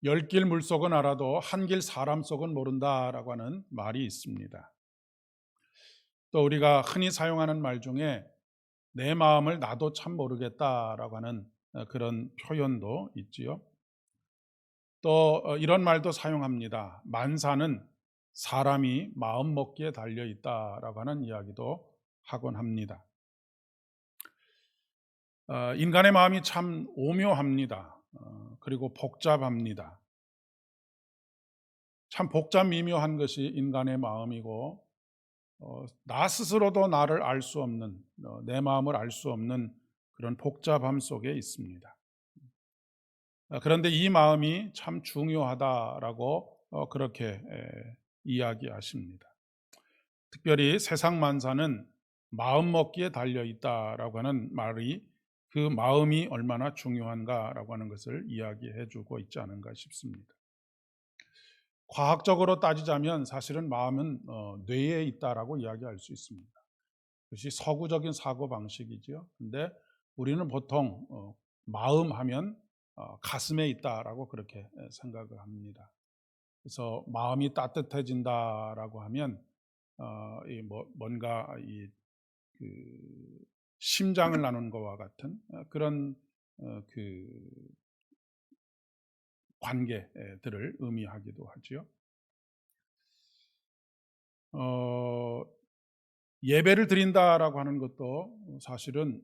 열 길 물속은 알아도 한 길 사람 속은 모른다라고 하는 말이 있습니다. 또 우리가 흔히 사용하는 말 중에 내 마음을 나도 참 모르겠다라고 하는 그런 표현도 있지요. 또 이런 말도 사용합니다. 만사는 사람이 마음 먹기에 달려 있다라고 하는 이야기도 하곤 합니다. 인간의 마음이 참 오묘합니다. 그리고 복잡합니다. 참 복잡 미묘한 것이 인간의 마음이고, 나 스스로도 나를 알 수 없는, 내 마음을 알 수 없는 그런 복잡함 속에 있습니다. 그런데 이 마음이 참 중요하다라고 그렇게 이야기하십니다. 특별히 세상 만사는 마음 먹기에 달려 있다라고 하는 말이 그 마음이 얼마나 중요한가라고 하는 것을 이야기해 주고 있지 않은가 싶습니다. 과학적으로 따지자면 사실은 마음은 뇌에 있다라고 이야기할 수 있습니다. 그것이 서구적인 사고 방식이죠. 근데 우리는 보통 마음 하면 가슴에 있다라고 그렇게 생각을 합니다. 그래서 마음이 따뜻해진다라고 하면 뭔가 그 심장을 나누는 것과 같은 그런 그 관계들을 의미하기도 하지요. 예배를 드린다라고 하는 것도 사실은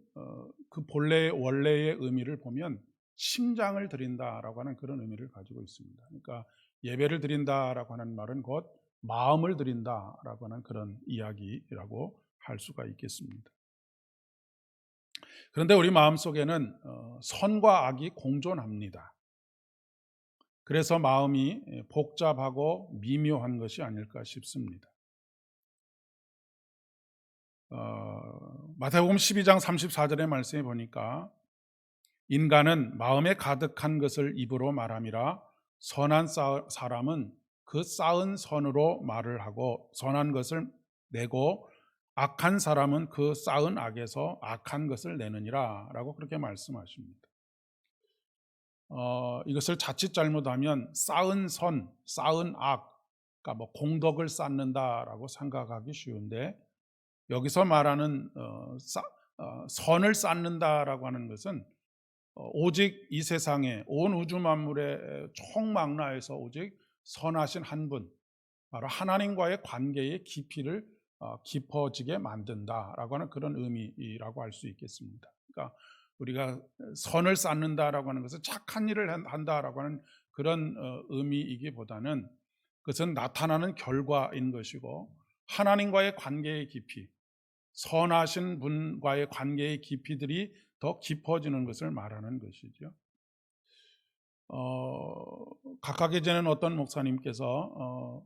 그 본래의 원래의 의미를 보면 심장을 드린다라고 하는 그런 의미를 가지고 있습니다. 그러니까 예배를 드린다라고 하는 말은 곧 마음을 드린다라고 하는 그런 이야기라고 할 수가 있겠습니다. 그런데 우리 마음속에는 선과 악이 공존합니다. 그래서 마음이 복잡하고 미묘한 것이 아닐까 싶습니다. 마태복음 12장 34절의 말씀에 보니까 인간은 마음에 가득한 것을 입으로 말함이라 선한 사람은 그 쌓은 선으로 말을 하고 선한 것을 내고 악한 사람은 그 쌓은 악에서 악한 것을 내느니라 라고 그렇게 말씀하십니다. 이것을 자칫 잘못하면 쌓은 선, 쌓은 악, 그러니까 뭐 공덕을 쌓는다라고 생각하기 쉬운데 여기서 말하는 선을 쌓는다라고 하는 것은 오직 이 세상에 온 우주 만물의 총망라에서 오직 선하신 한 분, 바로 하나님과의 관계의 깊이를 깊어지게 만든다라고 하는 그런 의미라고 할 수 있겠습니다. 그러니까 우리가 선을 쌓는다라고 하는 것은 착한 일을 한다라고 하는 그런 의미이기보다는 그것은 나타나는 결과인 것이고 하나님과의 관계의 깊이, 선하신 분과의 관계의 깊이들이 더 깊어지는 것을 말하는 것이죠. 각각의 전에는 어떤 목사님께서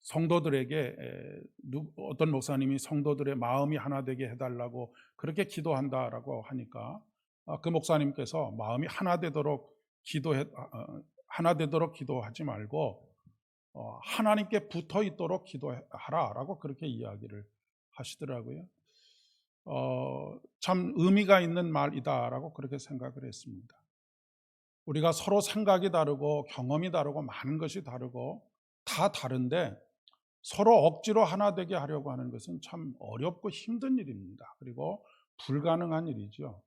성도들에게 어떤 목사님이 성도들의 마음이 하나 되게 해달라고 그렇게 기도한다라고 하니까 그 목사님께서 마음이 하나 되도록 기도하지 말고 하나님께 붙어 있도록 기도하라라고 그렇게 이야기를 하시더라고요. 참 의미가 있는 말이다라고 그렇게 생각을 했습니다. 우리가 서로 생각이 다르고 경험이 다르고 많은 것이 다르고 다 다른데 서로 억지로 하나 되게 하려고 하는 것은 참 어렵고 힘든 일입니다. 그리고 불가능한 일이죠.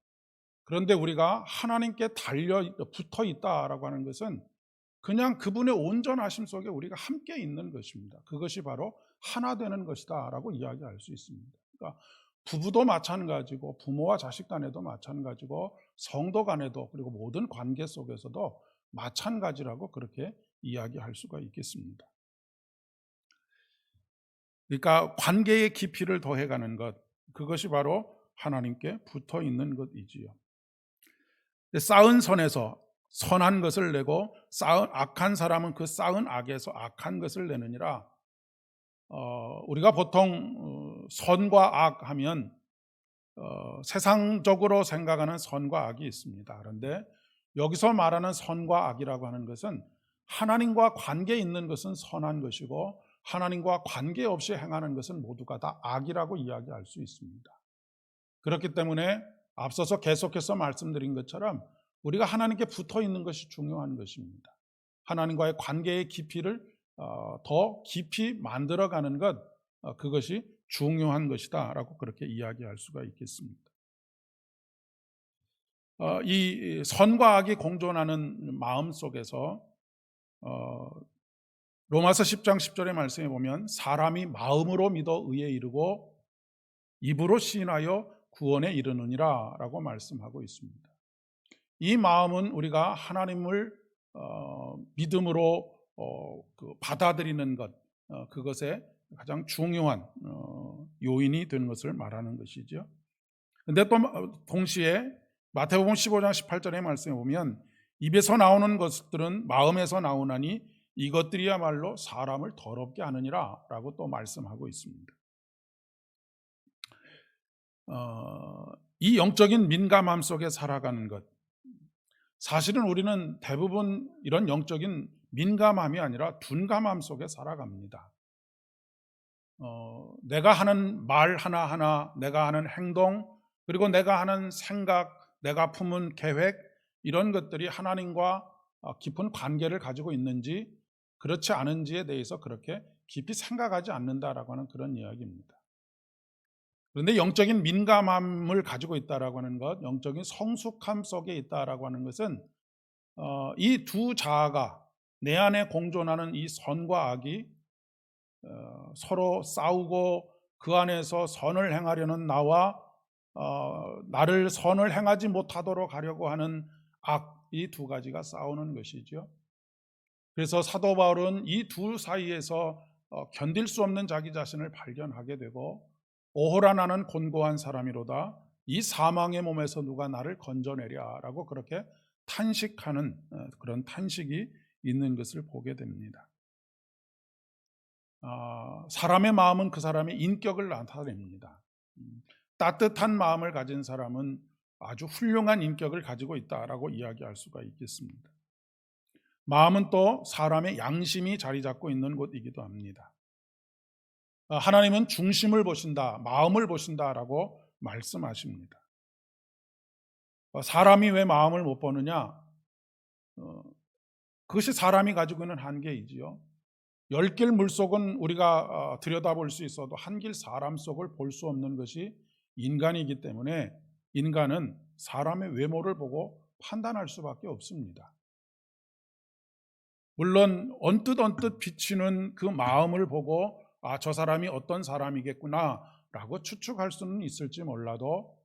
그런데 우리가 하나님께 붙어 있다라고 하는 것은 그냥 그분의 온전하심 속에 우리가 함께 있는 것입니다. 그것이 바로 하나 되는 것이다라고 이야기할 수 있습니다. 그러니까 부부도 마찬가지고 부모와 자식 간에도 마찬가지고 성도 간에도 그리고 모든 관계 속에서도 마찬가지라고 그렇게 이야기할 수가 있겠습니다. 그러니까 관계의 깊이를 더해가는 것, 그것이 바로 하나님께 붙어 있는 것이지요. 쌓은 선에서 선한 것을 내고 쌓은 악한 사람은 그 쌓은 악에서 악한 것을 내느니라. 우리가 보통 선과 악 하면 세상적으로 생각하는 선과 악이 있습니다. 그런데 여기서 말하는 선과 악이라고 하는 것은 하나님과 관계 있는 것은 선한 것이고 하나님과 관계없이 행하는 것은 모두가 다 악이라고 이야기할 수 있습니다. 그렇기 때문에 앞서서 계속해서 말씀드린 것처럼 우리가 하나님께 붙어 있는 것이 중요한 것입니다. 하나님과의 관계의 깊이를 더 깊이 만들어가는 것, 그것이 중요한 것이다라고 그렇게 이야기할 수가 있겠습니다. 이 선과 악이 공존하는 마음 속에서 로마서 10장 10절의 말씀에 보면 사람이 마음으로 믿어 의에 이르고 입으로 시인하여 구원에 이르느니라 라고 말씀하고 있습니다. 이 마음은 우리가 하나님을 믿음으로 받아들이는 것, 그것에 가장 중요한 요인이 되는 것을 말하는 것이죠. 그런데 또 동시에 마태복음 15장 18절의 말씀에 보면 입에서 나오는 것들은 마음에서 나오나니 이것들이야말로 사람을 더럽게 하느니라 라고 또 말씀하고 있습니다. 이 영적인 민감함 속에 살아가는 것, 사실은 우리는 대부분 이런 영적인 민감함이 아니라 둔감함 속에 살아갑니다. 내가 하는 말 하나하나, 내가 하는 행동, 그리고 내가 하는 생각, 내가 품은 계획, 이런 것들이 하나님과 깊은 관계를 가지고 있는지 그렇지 않은지에 대해서 그렇게 깊이 생각하지 않는다라고 하는 그런 이야기입니다. 그런데 영적인 민감함을 가지고 있다라고 하는 것, 영적인 성숙함 속에 있다라고 하는 것은 이 두 자아가 내 안에 공존하는 이 선과 악이 서로 싸우고 그 안에서 선을 행하려는 나와 나를 선을 행하지 못하도록 하려고 하는 악, 이 두 가지가 싸우는 것이죠. 그래서 사도 바울은 이 둘 사이에서 견딜 수 없는 자기 자신을 발견하게 되고 오호라 나는 곤고한 사람이로다 이 사망의 몸에서 누가 나를 건져내랴 라고 그렇게 탄식하는 그런 탄식이 있는 것을 보게 됩니다. 사람의 마음은 그 사람의 인격을 나타냅니다. 따뜻한 마음을 가진 사람은 아주 훌륭한 인격을 가지고 있다라고 이야기할 수가 있겠습니다. 마음은 또 사람의 양심이 자리 잡고 있는 곳이기도 합니다. 하나님은 중심을 보신다, 마음을 보신다라고 말씀하십니다. 사람이 왜 마음을 못 보느냐? 그것이 사람이 가지고 있는 한계이지요. 10길 물속은 우리가 들여다볼 수 있어도 한 길 사람 속을 볼 수 없는 것이 인간이기 때문에 인간은 사람의 외모를 보고 판단할 수밖에 없습니다. 물론 언뜻 비치는 그 마음을 보고 저 사람이 어떤 사람이겠구나 라고 추측할 수는 있을지 몰라도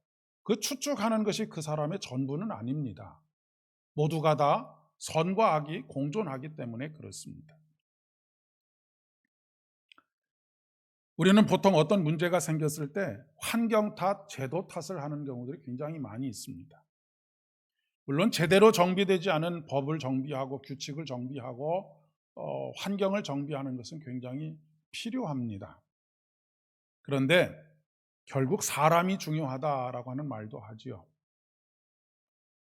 그 추측하는 것이 그 사람의 전부는 아닙니다. 모두가 다 선과 악이 공존하기 때문에 그렇습니다. 우리는 보통 어떤 문제가 생겼을 때 환경 탓, 제도 탓을 하는 경우들이 굉장히 많이 있습니다. 물론 제대로 정비되지 않은 법을 정비하고 규칙을 정비하고 환경을 정비하는 것은 굉장히 필요합니다. 그런데 결국 사람이 중요하다라고 하는 말도 하지요.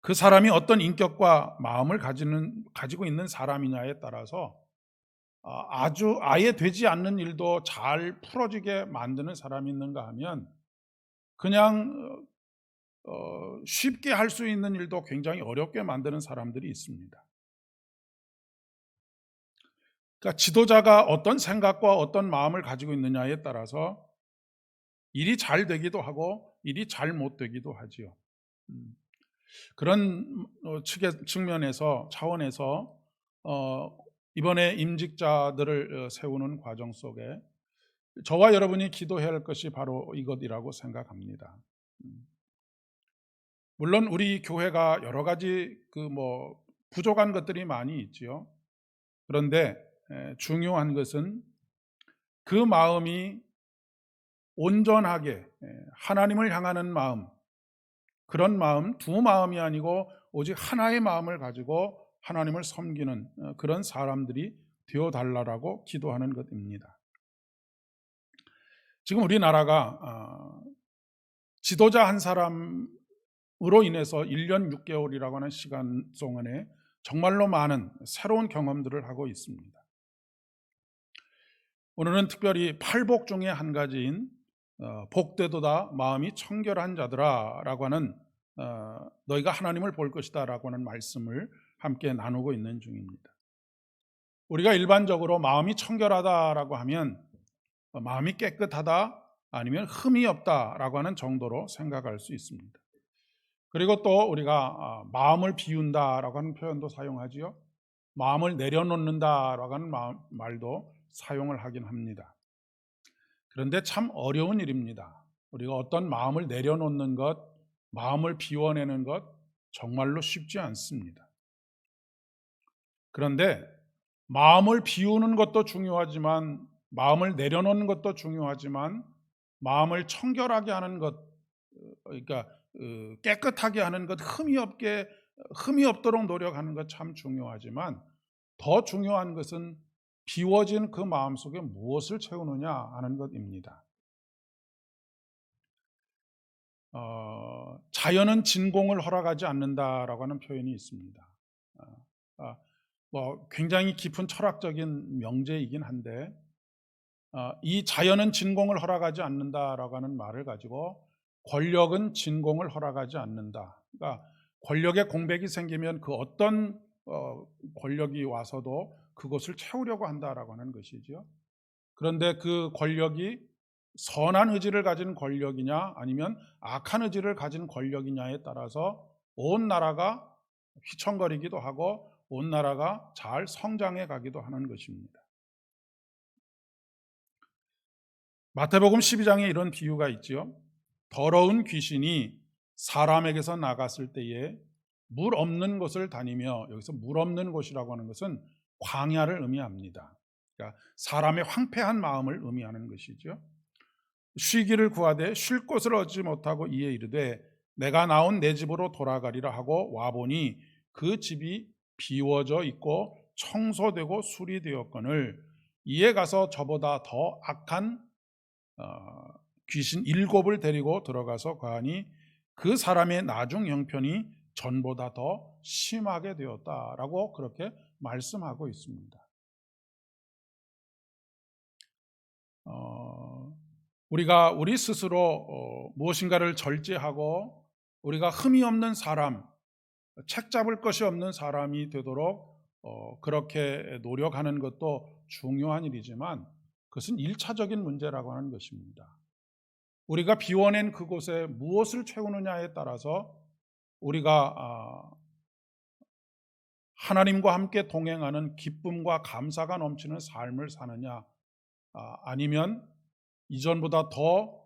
그 사람이 어떤 인격과 마음을 가지고 있는 사람이냐에 따라서 아예 되지 않는 일도 잘 풀어지게 만드는 사람이 있는가 하면 그냥 쉽게 할 수 있는 일도 굉장히 어렵게 만드는 사람들이 있습니다. 그러니까 지도자가 어떤 생각과 어떤 마음을 가지고 있느냐에 따라서 일이 잘 되기도 하고 일이 잘 못 되기도 하지요. 그런 측면에서 차원에서 이번에 임직자들을 세우는 과정 속에 저와 여러분이 기도해야 할 것이 바로 이것이라고 생각합니다. 물론 우리 교회가 여러 가지 부족한 것들이 많이 있지요. 그런데 중요한 것은 그 마음이 온전하게 하나님을 향하는 마음, 그런 마음, 두 마음이 아니고 오직 하나의 마음을 가지고 하나님을 섬기는 그런 사람들이 되어달라고 기도하는 것입니다. 지금 우리나라가 지도자 한 사람으로 인해서 1년 6개월이라고 하는 시간 동안에 정말로 많은 새로운 경험들을 하고 있습니다. 오늘은 특별히 팔복 중에 한 가지인 복되도다 마음이 청결한 자들아 라고 하는 너희가 하나님을 볼 것이다 라고 하는 말씀을 함께 나누고 있는 중입니다. 우리가 일반적으로 마음이 청결하다라고 하면 마음이 깨끗하다 아니면 흠이 없다라고 하는 정도로 생각할 수 있습니다. 그리고 또 우리가 마음을 비운다라고 하는 표현도 사용하지요. 마음을 내려놓는다라고 하는 말도 사용을 하긴 합니다. 그런데 참 어려운 일입니다. 우리가 어떤 마음을 내려놓는 것, 마음을 비워내는 것 정말로 쉽지 않습니다. 그런데 마음을 비우는 것도 중요하지만 마음을 내려놓는 것도 중요하지만 마음을 청결하게 하는 것, 그러니까 깨끗하게 하는 것, 흠이 없도록 노력하는 것 참 중요하지만 더 중요한 것은 비워진 그 마음 속에 무엇을 채우느냐 하는 것입니다. 자연은 진공을 허락하지 않는다라고 하는 표현이 있습니다. 굉장히 깊은 철학적인 명제이긴 한데 이 자연은 진공을 허락하지 않는다라고 하는 말을 가지고 권력은 진공을 허락하지 않는다. 그러니까 권력의 공백이 생기면 그 어떤 권력이 와서도 그것을 채우려고 한다라고 하는 것이죠. 그런데 그 권력이 선한 의지를 가진 권력이냐 아니면 악한 의지를 가진 권력이냐에 따라서 온 나라가 휘청거리기도 하고 온 나라가 잘 성장해 가기도 하는 것입니다. 마태복음 12장에 이런 비유가 있지요. 더러운 귀신이 사람에게서 나갔을 때에 물 없는 곳을 다니며, 여기서 물 없는 곳이라고 하는 것은 광야를 의미합니다. 그러니까 사람의 황폐한 마음을 의미하는 것이죠. 쉬기를 구하되 쉴 곳을 얻지 못하고 이에 이르되 내가 나온 내 집으로 돌아가리라 하고 와보니 그 집이 비워져 있고 청소되고 수리되었거늘 이에 가서 저보다 더 악한 귀신 7을 데리고 들어가서 거하니 그 사람의 나중 형편이 전보다 더 심하게 되었다라고 그렇게 말씀하고 있습니다. 우리가 우리 스스로 무엇인가를 절제하고 우리가 흠이 없는 사람, 책 잡을 것이 없는 사람이 되도록 그렇게 노력하는 것도 중요한 일이지만 그것은 1차적인 문제라고 하는 것입니다. 우리가 비워낸 그곳에 무엇을 채우느냐에 따라서 우리가 하나님과 함께 동행하는 기쁨과 감사가 넘치는 삶을 사느냐 아니면 이전보다 더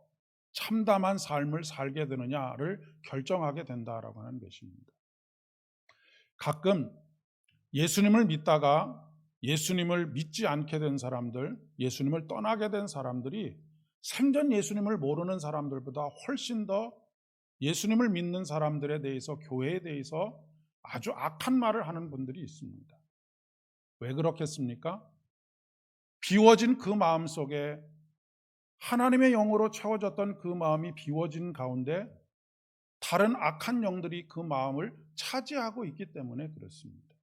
참담한 삶을 살게 되느냐를 결정하게 된다라고 하는 것입니다. 가끔 예수님을 믿다가 예수님을 믿지 않게 된 사람들, 예수님을 떠나게 된 사람들이 생전 예수님을 모르는 사람들보다 훨씬 더 예수님을 믿는 사람들에 대해서, 교회에 대해서 아주 악한 말을 하는 분들이 있습니다. 왜 그렇겠습니까? 비워진 그 마음 속에 하나님의 영으로 채워졌던 그 마음이 비워진 가운데 다른 악한 영들이 그 마음을 차지하고 있기 때문에 그렇습니다.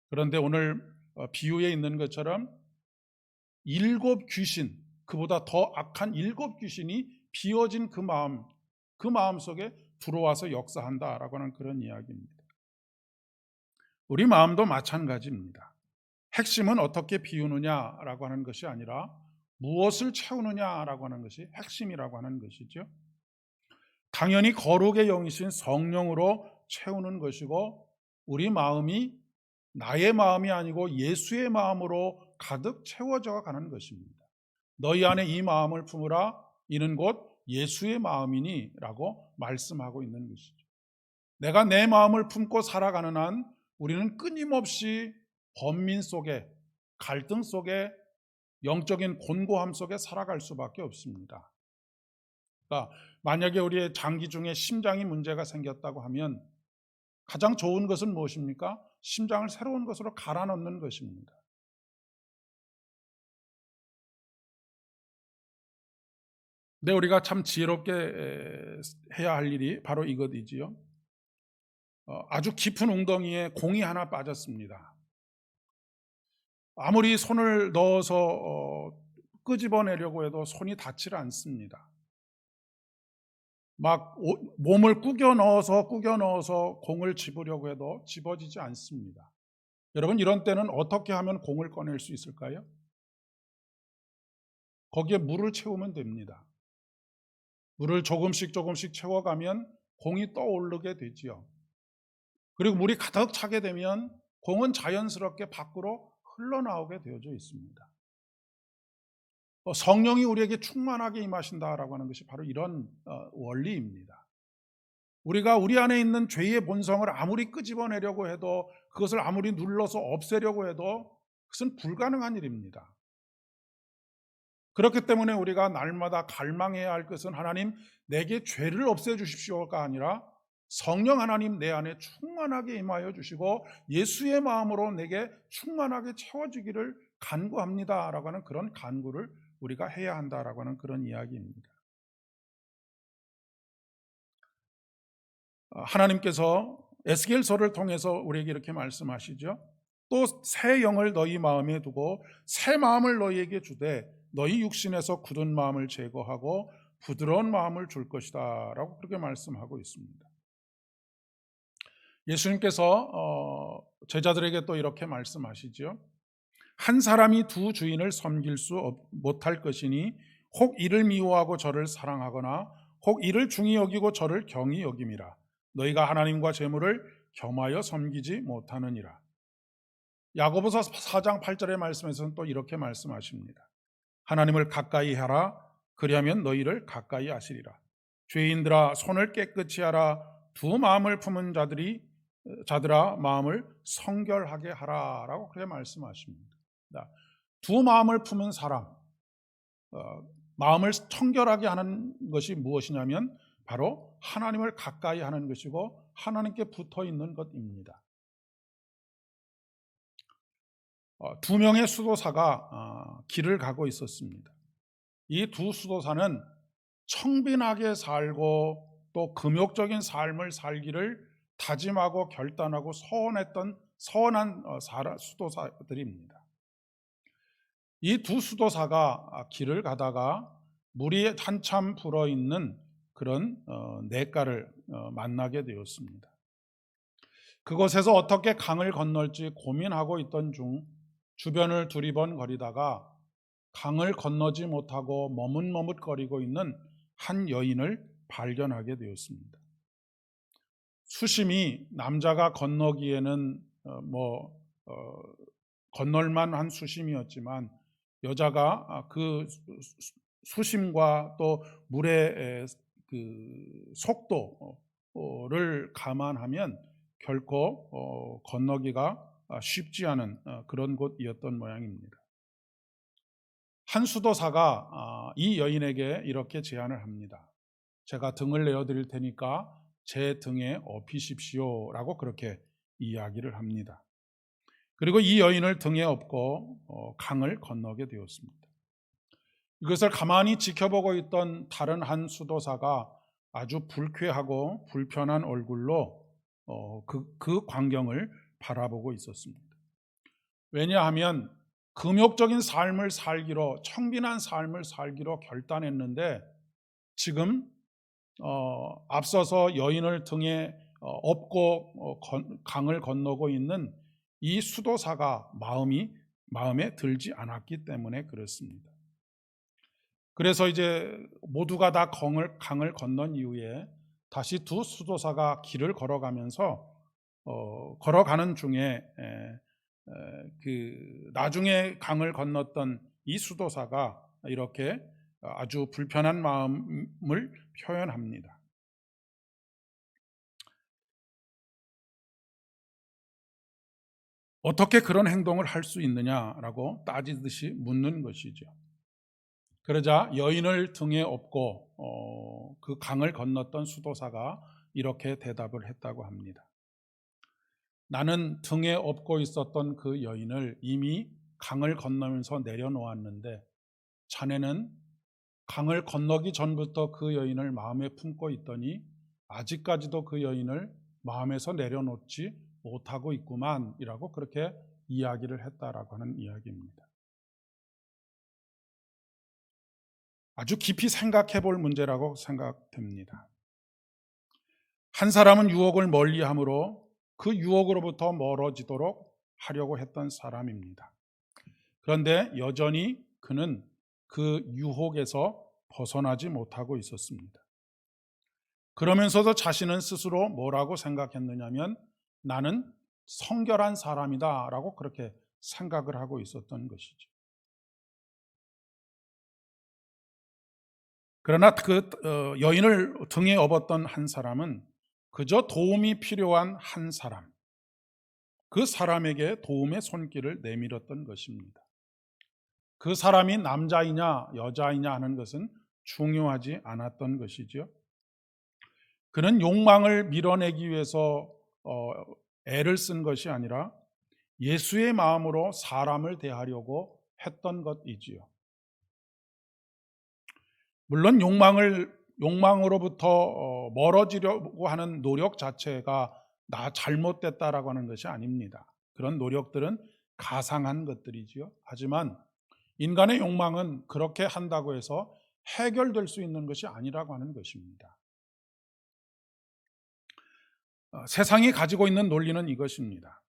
그런데 오늘 비유에 있는 것처럼 7 귀신, 그보다 더 악한 7 귀신이 비워진 그 마음 속에 들어와서 역사한다라고 하는 그런 이야기입니다. 우리 마음도 마찬가지입니다. 핵심은 어떻게 비우느냐라고 하는 것이 아니라 무엇을 채우느냐라고 하는 것이 핵심이라고 하는 것이죠. 당연히 거룩의 영이신 성령으로 채우는 것이고 우리 마음이 나의 마음이 아니고 예수의 마음으로 가득 채워져 가는 것입니다. 너희 안에 이 마음을 품으라 이는 곧 예수의 마음이니 라고 말씀하고 있는 것이죠. 내가 내 마음을 품고 살아가는 한 우리는 끊임없이 번민 속에, 갈등 속에, 영적인 곤고함 속에 살아갈 수밖에 없습니다. 그러니까 만약에 우리의 장기 중에 심장이 문제가 생겼다고 하면 가장 좋은 것은 무엇입니까? 심장을 새로운 것으로 갈아 넣는 것입니다. 근데 우리가 참 지혜롭게 해야 할 일이 바로 이것이지요. 아주 깊은 웅덩이에 공이 하나 빠졌습니다. 아무리 손을 넣어서 끄집어내려고 해도 손이 닿질 않습니다. 막 몸을 꾸겨 넣어서 공을 집으려고 해도 집어지지 않습니다. 여러분, 이런 때는 어떻게 하면 공을 꺼낼 수 있을까요? 거기에 물을 채우면 됩니다. 물을 조금씩 채워가면 공이 떠오르게 되지요. 그리고 물이 가득 차게 되면 공은 자연스럽게 밖으로 흘러나오게 되어져 있습니다. 성령이 우리에게 충만하게 임하신다라고 하는 것이 바로 이런 원리입니다. 우리가 우리 안에 있는 죄의 본성을 아무리 끄집어내려고 해도, 그것을 아무리 눌러서 없애려고 해도 그것은 불가능한 일입니다. 그렇기 때문에 우리가 날마다 갈망해야 할 것은, 하나님 내게 죄를 없애주십시오가 아니라 성령 하나님 내 안에 충만하게 임하여 주시고 예수의 마음으로 내게 충만하게 채워주기를 간구합니다라고 하는 그런 간구를 우리가 해야 한다라고 하는 그런 이야기입니다. 하나님께서 에스겔서를 통해서 우리에게 이렇게 말씀하시죠. 또 새 영을 너희 마음에 두고 새 마음을 너희에게 주되 너희 육신에서 굳은 마음을 제거하고 부드러운 마음을 줄 것이다 라고 그렇게 말씀하고 있습니다. 예수님께서 제자들에게 또 이렇게 말씀하시죠. 한 사람이 두 주인을 섬길 수 못할 것이니 혹 이를 미워하고 저를 사랑하거나 혹 이를 중히 여기고 저를 경히 여김이라. 너희가 하나님과 재물을 겸하여 섬기지 못하느니라. 야고보서 4장 8절의 말씀에서는 또 이렇게 말씀하십니다. 하나님을 가까이 하라. 그리하면 너희를 가까이 하시리라. 죄인들아 손을 깨끗이 하라. 두 마음을 품은 자들아 마음을 성결하게 하라라고 그렇게 말씀하십니다. 두 마음을 품은 사람, 마음을 청결하게 하는 것이 무엇이냐면 바로 하나님을 가까이 하는 것이고 하나님께 붙어 있는 것입니다. 두 명의 수도사가 길을 가고 있었습니다. 이 두 수도사는 청빈하게 살고 또 금욕적인 삶을 살기를 다짐하고 결단하고 서원한 수도사들입니다. 이 두 수도사가 길을 가다가 물이 한참 불어있는 그런 냇가를 만나게 되었습니다. 그곳에서 어떻게 강을 건널지 고민하고 있던 중 주변을 두리번거리다가 강을 건너지 못하고 머뭇머뭇거리고 있는 한 여인을 발견하게 되었습니다. 수심이 남자가 건너기에는 건널만한 수심이었지만 여자가 그 수심과 또 물의 그 속도를 감안하면 결코 건너기가 쉽지 않은 그런 곳이었던 모양입니다. 한 수도사가 이 여인에게 이렇게 제안을 합니다. 제가 등을 내어드릴 테니까 제 등에 업히십시오 라고 그렇게 이야기를 합니다. 그리고 이 여인을 등에 업고 강을 건너게 되었습니다. 이것을 가만히 지켜보고 있던 다른 한 수도사가 아주 불쾌하고 불편한 얼굴로 그 광경을 바라보고 있었습니다. 왜냐하면 금욕적인 삶을 살기로, 청빈한 삶을 살기로 결단했는데 지금 앞서서 여인을 등에 업고 강을 건너고 있는 이 수도사가 마음에 들지 않았기 때문에 그렇습니다. 그래서 이제 모두가 다 강을 건넌 이후에 다시 두 수도사가 길을 걸어가면서 걸어가는 중에 그 나중에 강을 건넜던 이 수도사가 이렇게 아주 불편한 마음을 표현합니다. 어떻게 그런 행동을 할 수 있느냐라고 따지듯이 묻는 것이죠. 그러자 여인을 등에 업고 그 강을 건넜던 수도사가 이렇게 대답을 했다고 합니다. 나는 등에 업고 있었던 그 여인을 이미 강을 건너면서 내려놓았는데 자네는 강을 건너기 전부터 그 여인을 마음에 품고 있더니 아직까지도 그 여인을 마음에서 내려놓지 못하고 있구만 이라고 그렇게 이야기를 했다라고 하는 이야기입니다. 아주 깊이 생각해 볼 문제라고 생각됩니다. 한 사람은 유혹을 멀리하므로 그 유혹으로부터 멀어지도록 하려고 했던 사람입니다. 그런데 여전히 그는 그 유혹에서 벗어나지 못하고 있었습니다. 그러면서도 자신은 스스로 뭐라고 생각했느냐면 나는 성결한 사람이다 라고 그렇게 생각을 하고 있었던 것이죠. 그러나 그 여인을 등에 업었던 한 사람은 그저 도움이 필요한 한 사람, 그 사람에게 도움의 손길을 내밀었던 것입니다. 그 사람이 남자이냐 여자이냐 하는 것은 중요하지 않았던 것이죠. 그는 욕망을 밀어내기 위해서 애를 쓴 것이 아니라 예수의 마음으로 사람을 대하려고 했던 것이지요. 물론 욕망으로부터 멀어지려고 하는 노력 자체가 나 잘못됐다라고 하는 것이 아닙니다. 그런 노력들은 가상한 것들이지요. 하지만 인간의 욕망은 그렇게 한다고 해서 해결될 수 있는 것이 아니라고 하는 것입니다. 세상이 가지고 있는 논리는 이것입니다.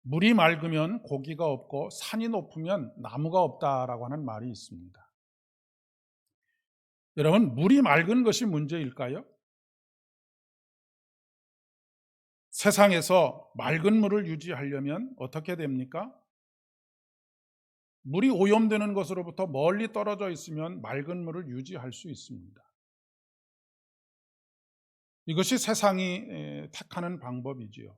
물이 맑으면 고기가 없고 산이 높으면 나무가 없다라고 하는 말이 있습니다. 여러분, 물이 맑은 것이 문제일까요? 세상에서 맑은 물을 유지하려면 어떻게 됩니까? 물이 오염되는 것으로부터 멀리 떨어져 있으면 맑은 물을 유지할 수 있습니다. 이것이 세상이 택하는 방법이지요.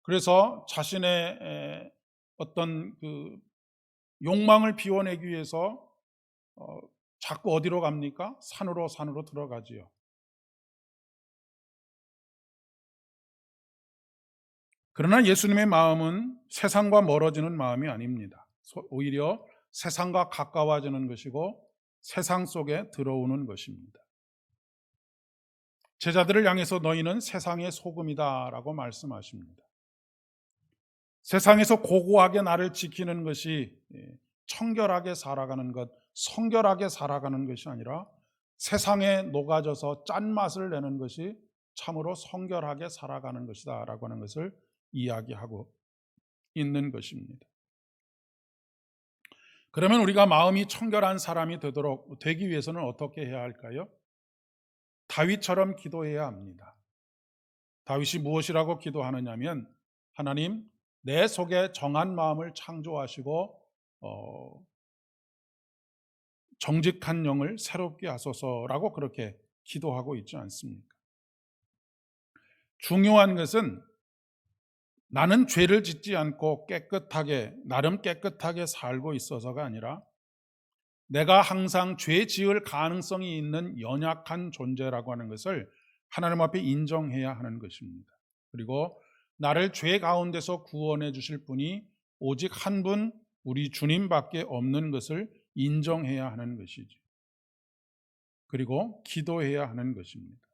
그래서 자신의 어떤 그 욕망을 비워내기 위해서 자꾸 어디로 갑니까? 산으로 들어가지요. 그러나 예수님의 마음은 세상과 멀어지는 마음이 아닙니다. 오히려 세상과 가까워지는 것이고 세상 속에 들어오는 것입니다. 제자들을 향해서 너희는 세상의 소금이다라고 말씀하십니다. 세상에서 고고하게 나를 지키는 것이 청결하게 살아가는 것, 성결하게 살아가는 것이 아니라 세상에 녹아져서 짠맛을 내는 것이 참으로 성결하게 살아가는 것이다 라고 하는 것을 이야기하고 있는 것입니다. 그러면 우리가 마음이 청결한 사람이 되기 위해서는 어떻게 해야 할까요? 다윗처럼 기도해야 합니다. 다윗이 무엇이라고 기도하느냐면 하나님 내 속에 정한 마음을 창조하시고 정직한 영을 새롭게 하소서라고 그렇게 기도하고 있지 않습니까? 중요한 것은 나는 죄를 짓지 않고 나름 깨끗하게 살고 있어서가 아니라 내가 항상 죄 지을 가능성이 있는 연약한 존재라고 하는 것을 하나님 앞에 인정해야 하는 것입니다. 그리고 나를 죄 가운데서 구원해 주실 분이 오직 한 분 우리 주님밖에 없는 것을 인정해야 하는 것이죠. 그리고 기도해야 하는 것입니다.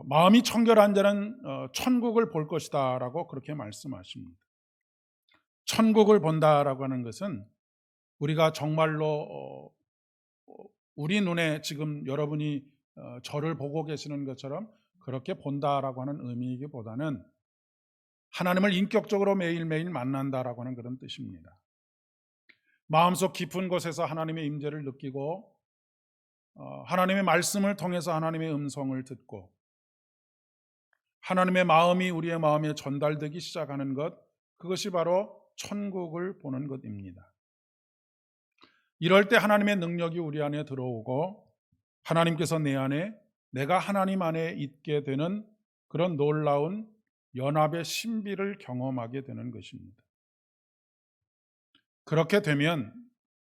마음이 청결한 자는 천국을 볼 것이다 라고 그렇게 말씀하십니다. 천국을 본다라고 하는 것은 우리가 정말로 우리 눈에 지금 여러분이 저를 보고 계시는 것처럼 그렇게 본다라고 하는 의미이기보다는 하나님을 인격적으로 매일매일 만난다라고 하는 그런 뜻입니다. 마음속 깊은 곳에서 하나님의 임재를 느끼고 하나님의 말씀을 통해서 하나님의 음성을 듣고 하나님의 마음이 우리의 마음에 전달되기 시작하는 것, 그것이 바로 천국을 보는 것입니다. 이럴 때 하나님의 능력이 우리 안에 들어오고 하나님께서 내 안에, 내가 하나님 안에 있게 되는 그런 놀라운 연합의 신비를 경험하게 되는 것입니다. 그렇게 되면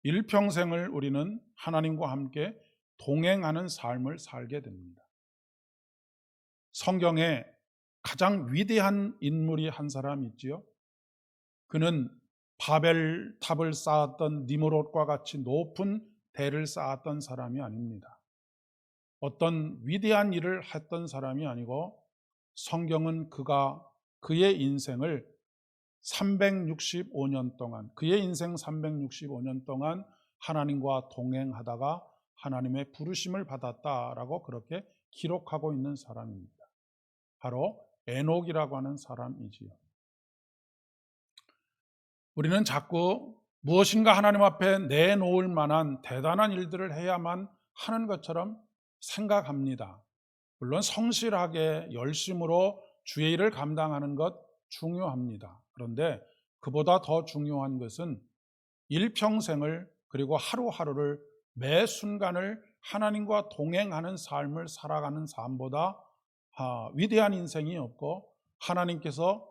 일평생을 우리는 하나님과 함께 동행하는 삶을 살게 됩니다. 성경에 가장 위대한 인물이 한 사람이 있지요. 그는 바벨탑을 쌓았던 니므롯과 같이 높은 대를 쌓았던 사람이 아닙니다. 어떤 위대한 일을 했던 사람이 아니고 성경은 그의 인생을 365년 동안, 그의 인생 365년 동안 하나님과 동행하다가 하나님의 부르심을 받았다라고 그렇게 기록하고 있는 사람입니다. 바로 에녹이라고 하는 사람이지요. 우리는 자꾸 무엇인가 하나님 앞에 내놓을 만한 대단한 일들을 해야만 하는 것처럼 생각합니다. 물론 성실하게 열심으로 주의 일을 감당하는 것 중요합니다. 그런데 그보다 더 중요한 것은 일평생을, 그리고 하루하루를, 매 순간을 하나님과 동행하는 삶을 살아가는 삶보다 위대한 인생이 없고 하나님께서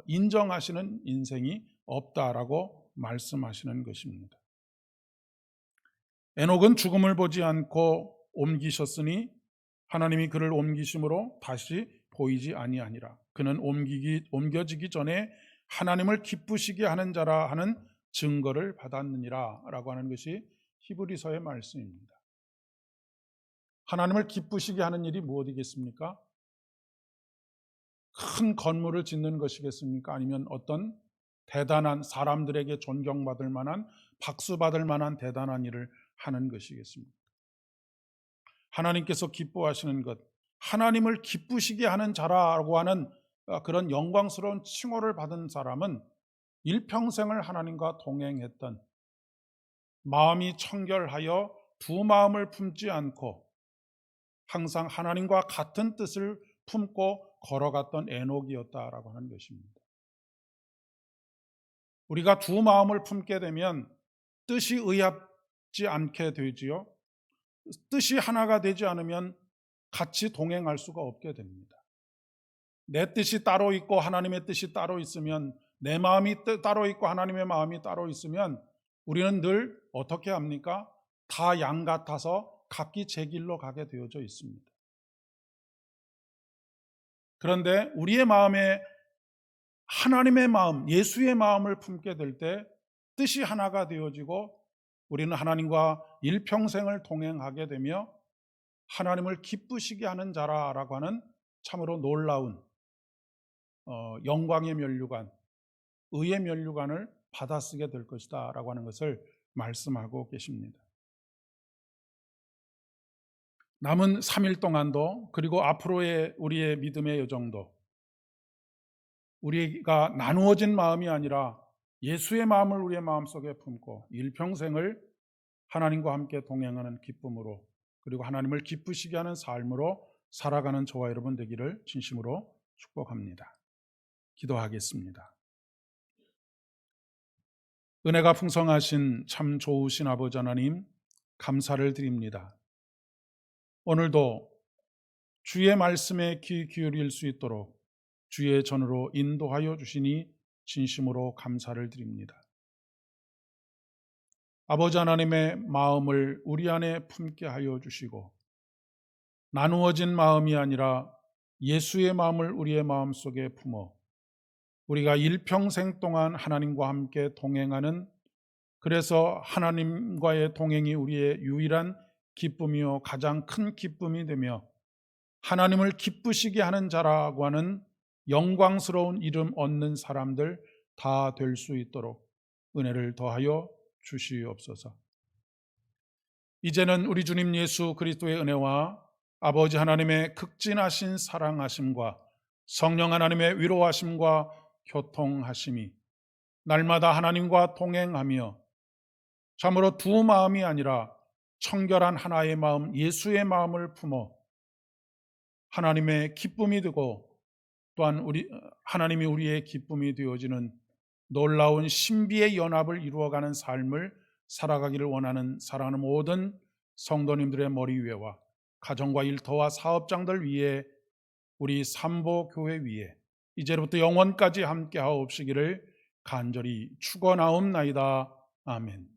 인정하시는 인생이 없다라고 말씀하시는 것입니다. 에녹은 죽음을 보지 않고 옮기셨으니 하나님이 그를 옮기심으로 다시 보이지 아니하니라. 그는 옮겨지기 전에 하나님을 기쁘시게 하는 자라 하는 증거를 받았느니라 라고 하는 것이 히브리서의 말씀입니다. 하나님을 기쁘시게 하는 일이 무엇이겠습니까? 큰 건물을 짓는 것이겠습니까? 아니면 어떤 대단한, 사람들에게 존경받을 만한, 박수받을 만한 대단한 일을 하는 것이겠습니까? 하나님께서 기뻐하시는 것, 하나님을 기쁘시게 하는 자라고 하는 그런 영광스러운 칭호를 받은 사람은 일평생을 하나님과 동행했던, 마음이 청결하여 두 마음을 품지 않고 항상 하나님과 같은 뜻을 품고 걸어갔던 에녹이었다라고 하는 것입니다. 우리가 두 마음을 품게 되면 뜻이 의합지 않게 되지요. 뜻이 하나가 되지 않으면 같이 동행할 수가 없게 됩니다. 내 뜻이 따로 있고 하나님의 뜻이 따로 있으면, 내 마음이 따로 있고 하나님의 마음이 따로 있으면 우리는 늘 어떻게 합니까? 다 양 같아서 각기 제 길로 가게 되어져 있습니다. 그런데 우리의 마음에 하나님의 마음, 예수의 마음을 품게 될 때 뜻이 하나가 되어지고 우리는 하나님과 일평생을 동행하게 되며 하나님을 기쁘시게 하는 자라라고 하는 참으로 놀라운 영광의 면류관, 의의 면류관을 받아쓰게 될 것이다 라고 하는 것을 말씀하고 계십니다. 남은 3일 동안도, 그리고 앞으로의 우리의 믿음의 여정도 우리가 나누어진 마음이 아니라 예수의 마음을 우리의 마음속에 품고 일평생을 하나님과 함께 동행하는 기쁨으로, 그리고 하나님을 기쁘시게 하는 삶으로 살아가는 저와 여러분 되기를 진심으로 축복합니다. 기도하겠습니다. 은혜가 풍성하신 참 좋으신 아버지 하나님, 감사를 드립니다. 오늘도 주의 말씀에 귀 기울일 수 있도록 주의 전으로 인도하여 주시니 진심으로 감사를 드립니다. 아버지 하나님의 마음을 우리 안에 품게 하여 주시고, 나누어진 마음이 아니라 예수의 마음을 우리의 마음속에 품어 우리가 일평생 동안 하나님과 함께 동행하는, 그래서 하나님과의 동행이 우리의 유일한 기쁨이요 가장 큰 기쁨이 되며 하나님을 기쁘시게 하는 자라고 하는 영광스러운 이름 얻는 사람들 다 될 수 있도록 은혜를 더하여 주시옵소서. 이제는 우리 주님 예수 그리스도의 은혜와 아버지 하나님의 극진하신 사랑하심과 성령 하나님의 위로하심과 교통하심이 날마다 하나님과 동행하며 참으로 두 마음이 아니라 청결한 하나의 마음, 예수의 마음을 품어 하나님의 기쁨이 되고 또한 하나님이 우리의 기쁨이 되어지는 놀라운 신비의 연합을 이루어가는 삶을 살아가기를 원하는 사랑하는 모든 성도님들의 머리 위에와 가정과 일터와 사업장들 위에, 우리 삼보교회 위에 이제부터 영원까지 함께 하옵시기를 간절히 축원하옵나이다. 아멘.